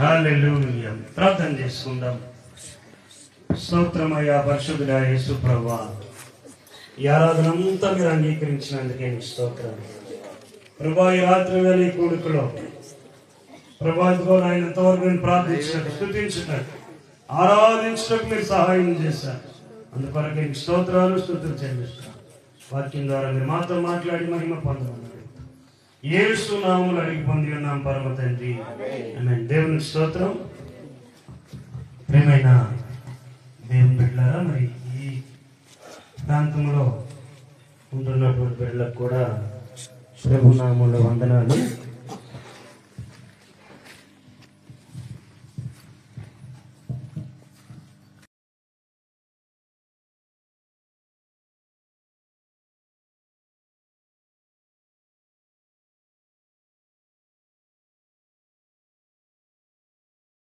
హల్లెలూయా. ప్రార్థన చేసుకుందాం. స్తోత్రమయ్యా పరిశుద్ధుడా యేసు ప్రభువా, ఈ ఆరాధన అంతా మీరు అంగీకరించినందుకే నీకు స్తోత్రం ప్రభువా. ఈ రాత్రి వేళ ఈ కూడుకులో ప్రభావితో ఆయన ఎంతవరకు నేను ప్రార్థించినట్టు, స్తుతించినట్టు, ఆరాధించినట్టు మీరు సహాయం చేశారు. అందుకొరకు నీకు స్తోత్రాలు స్తుతులు చెల్లిస్తాను. వాక్యం ద్వారా మీరు మాతో మాట్లాడి మహిమ పొందమన్నారు. యేసు నామములో అడిగి పొంది ఉన్నాం పరమ తండ్రి, ఆమేన్. దేవునికి స్తోత్రం. ప్రియమైన దేవుని బిడ్డలారా, మరి ఈ ప్రాంతంలో ఉంటున్నటువంటి బిడ్డలకు కూడా ప్రభు నామములో వందనాలు.